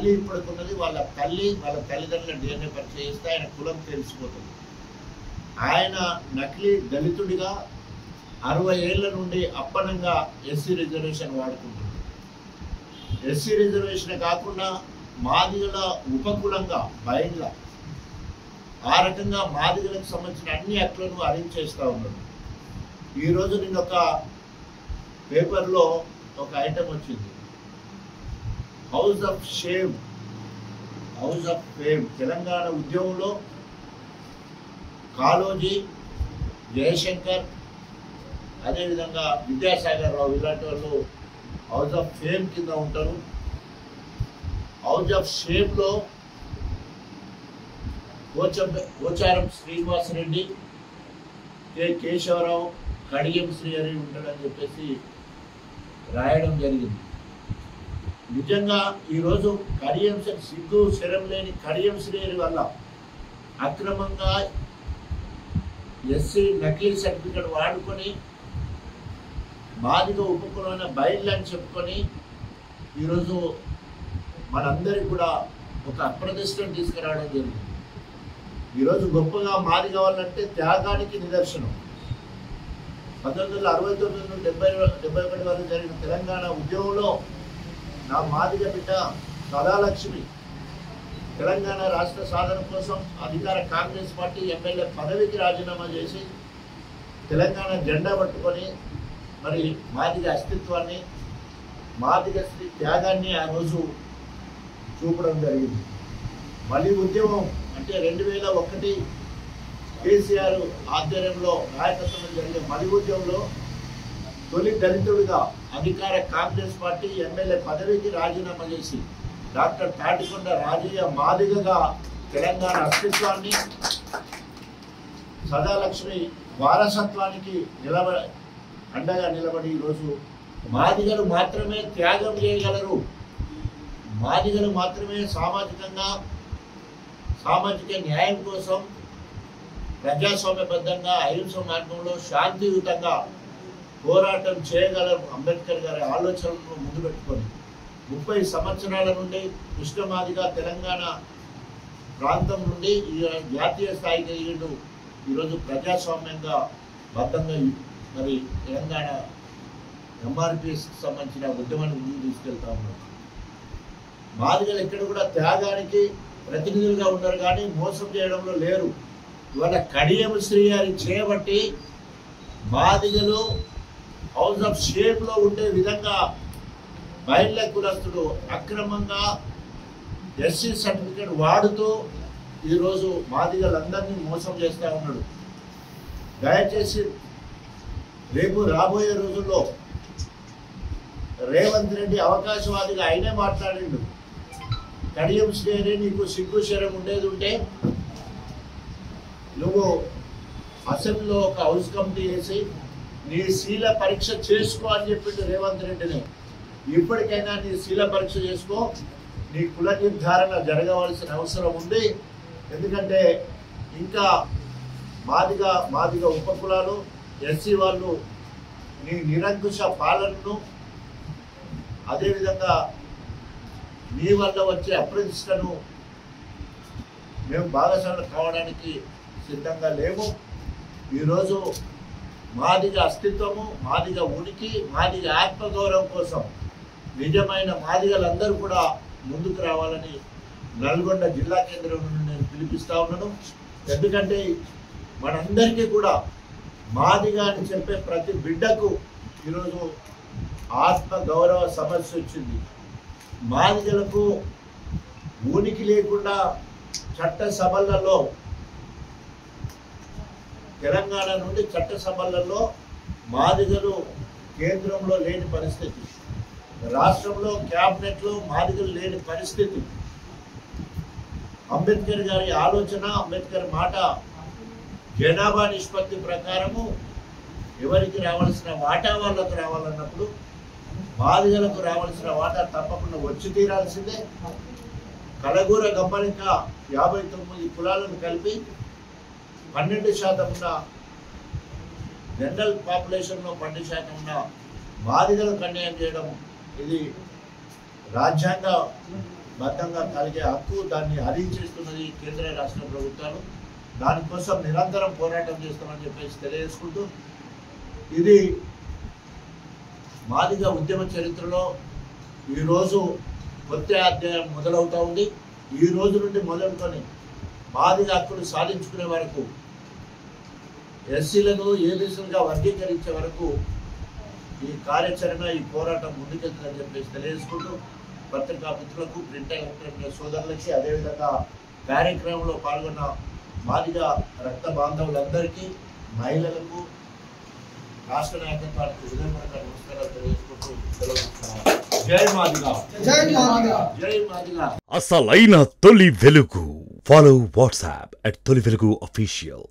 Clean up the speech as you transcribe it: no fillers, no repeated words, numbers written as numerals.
తల్లి ఇప్పటికున్నది, వాళ్ళ తల్లిదండ్రుల DNA పరీక్ష చేస్తే ఆయన కులం తెలిసిపోతుంది. ఆయన నకిలీ దళితుడిగా 60 ఏళ్ల నుండి అప్పనంగా ఎస్సీ రిజర్వేషన్ వాడుకుంటుంది. ఎస్సీ రిజర్వేషన్ కాకుండా మాదిగల ఉపకులంగా బయలుగా ఆ రకంగా మాదిగలకు సంబంధించిన అన్ని హక్కులను అరేంజ్ చేస్తూ ఉన్నాడు. ఈరోజు నేను ఒక పేపర్లో ఒక ఐటమ్ వచ్చింది, హౌస్ ఆఫ్ ఫేమ్ తెలంగాణ ఉద్యమంలో కాళోజీ, జయశంకర్, అదేవిధంగా విద్యాసాగర్ రావు ఇలాంటి వాళ్ళు హౌస్ ఆఫ్ ఫేమ్ కింద ఉంటారు. హౌస్ ఆఫ్ షేమ్లో పోచారం శ్రీనివాసరెడ్డి, కె కేశవరావు, కడియం శ్రీహరి ఉంటాడని చెప్పేసి రాయడం జరిగింది. నిజంగా ఈరోజు కడియం సిగ్గు శరం లేని కడియం శ్రీహరి వల్ల అక్రమంగా ఎస్సీ నకిలీ సర్టిఫికెట్ వాడుకొని మాదిగ ఉపకులమైన బయళ్ళు అని చెప్పుకొని ఈరోజు మనందరికీ కూడా ఒక అప్రదిష్టం తీసుకురావడం జరిగింది. ఈరోజు గొప్పగా మాది కావాలంటే త్యాగానికి నిదర్శనం. 1969 నుండి 71 వరకు జరిగిన తెలంగాణ ఉద్యమంలో నా మాదిగ బిడ్డ సదాలక్ష్మి తెలంగాణ రాష్ట్ర సాధన కోసం అధికార కాంగ్రెస్ పార్టీ ఎమ్మెల్యే పదవికి రాజీనామా చేసి తెలంగాణ జెండా పట్టుకొని మరి మాదిగ అస్తిత్వాన్ని, మాదిగ స్త్రీ త్యాగాన్ని ఆ రోజు చూపడం జరిగింది. మళ్ళీ ఉద్యమం అంటే 2001 కేసీఆర్ ఆధ్వర్యంలో నాయకత్వం జరిగే మలి ఉద్యమంలో తొలి దళితుడిగా అధికార కాంగ్రెస్ పార్టీ ఎమ్మెల్యే పదవికి రాజీనామా చేసి డాక్టర్ తాటికొండ రాజయ్య మాదిగగా తెలంగాణ అస్తిత్వాన్ని, సదాలక్ష్మి వారసత్వానికి అండగా నిలబడి ఈరోజు మాదిగలు మాత్రమే త్యాగం చేయగలరు, మాదిగలు మాత్రమే సామాజిక న్యాయం కోసం ప్రజాస్వామ్యబద్ధంగా అహింస మార్గంలో శాంతియుతంగా పోరాటం చేయగలరు. అంబేద్కర్ గారి ఆలోచనలను ముందు పెట్టుకొని 30 సంవత్సరాల నుండి కృష్ణమాదిగా తెలంగాణ ప్రాంతం నుండి జాతీయ స్థాయికి ఎదిగిండు. ఈరోజు ప్రజాస్వామ్యంగా బద్ధంగా మరి తెలంగాణ ఎంఆర్పిఎస్కి సంబంధించిన ఉద్యమాన్ని ముందుకు తీసుకెళ్తా ఉన్నారు. మాదిగలు ఎక్కడ కూడా త్యాగానికి ప్రతినిధులుగా ఉన్నారు కానీ మోసం చేయడంలో లేరు. ఇవాళ కడియం శ్రీహరి చేయబట్టి మాదిగలు హౌస్ ఆఫ్ షేమ్లో ఉండే విధంగా బయళ్ళ కులస్తుడు అక్రమంగా ఎస్సీ సర్టిఫికేట్ వాడుతూ ఈరోజు మాదిగలందరినీ మోసం చేస్తూ ఉన్నాడు. దయచేసి రేపు రాబోయే రోజుల్లో రేవంత్ రెడ్డి అవకాశవాదిగా ఆయనే మాట్లాడిండు. కడియం శ్రీహరి నీకు సిగ్గు శరం ఉండేది ఉంటే నువ్వు అసెంబ్లీలో ఒక హౌస్ కమిటీ వేసి నీ శీల పరీక్ష చేసుకో అని చెప్పిండు రేవంత్ రెడ్డిని. ఇప్పటికైనా నీ శీల పరీక్ష చేసుకో, నీ కుల నిర్ధారణ జరగవలసిన అవసరం ఉంది. ఎందుకంటే ఇంకా మాదిగ ఉపకులాలు ఎస్సీ వాళ్ళు నీ నిరంకుశ పాలనను, అదేవిధంగా నీ వల్ల వచ్చే అప్రతిష్టను మేము భాగస్వాములు కావడానికి సిద్ధంగా లేము. ఈరోజు మాదిగ అస్తిత్వము, మాదిగ ఉనికి, మాదిగ ఆత్మగౌరవం కోసం నిజమైన మాదిగలందరూ కూడా ముందుకు రావాలని నల్గొండ జిల్లా కేంద్రం నుండి నేను పిలిపిస్తా ఉన్నాను. ఎందుకంటే మనందరికీ కూడా మాదిగ అని చెప్పే ప్రతి బిడ్డకు ఈరోజు ఆత్మగౌరవ సమస్య వచ్చింది. మాదిగలకు ఉనికి లేకుండా చట్టసభలలో తెలంగాణ నుండి చట్టసభలలో మాదిగలు కేంద్రంలో లేని పరిస్థితి, రాష్ట్రంలో క్యాబినెట్లో మాదిగలు లేని పరిస్థితి. అంబేద్కర్ గారి ఆలోచన, అంబేద్కర్ మాట జనాభా నిష్పత్తి ప్రకారము ఎవరికి రావాల్సిన వాటా వాళ్ళకు రావాలన్నప్పుడు మాదిగలకు రావాల్సిన వాటా తప్పకుండా వచ్చి తీరాల్సిందే. కలగూర గంపలిక 59 కులాలను కలిపి 12% ఉన్న జనరల్ పాపులేషన్లో 12% ఉన్న మాదిగలకు అన్యాయం చేయడం ఇది రాజ్యాంగ బద్ధంగా కలిగే హక్కు, దాన్ని హరించేస్తున్నది కేంద్ర రాష్ట్ర ప్రభుత్వాలు. దానికోసం నిరంతరం పోరాటం చేస్తామని చెప్పేసి తెలియజేసుకుంటూ, ఇది మాదిగ ఉద్యమ చరిత్రలో ఈరోజు కొత్త అధ్యాయం మొదలవుతూ ఉంది. ఈ రోజు నుండి మొదలుకొని మాదిగ హక్కులు సాధించుకునే వరకు, ఎస్సీలను ఏబీసీలుగా వర్గీకరించే వరకు ఈ కార్యాచరణ, ఈ పోరాటం ముందుకెళ్తుందని చెప్పేసి తెలియజేసుకుంటూ, పత్రికా మిత్రులకు, ప్రింట్ ఎలక్ట్రానిక్ సోదరులకి, అదేవిధంగా కార్యక్రమంలో పాల్గొన్న మాదిగ రక్త బాంధవులందరికీ, మహిళలకు, రాష్ట్ర నాయకత్వానికి హృదయపూర్వక నమస్కారాలు తెలియజేసుకుంటూ సెలవు. జై మాదిగ, జై మాదిగ, జై మాదిగ. అసలైన తొలి వెలుగు. ఫాలో వాట్సాప్ @తొలి వెలుగు official.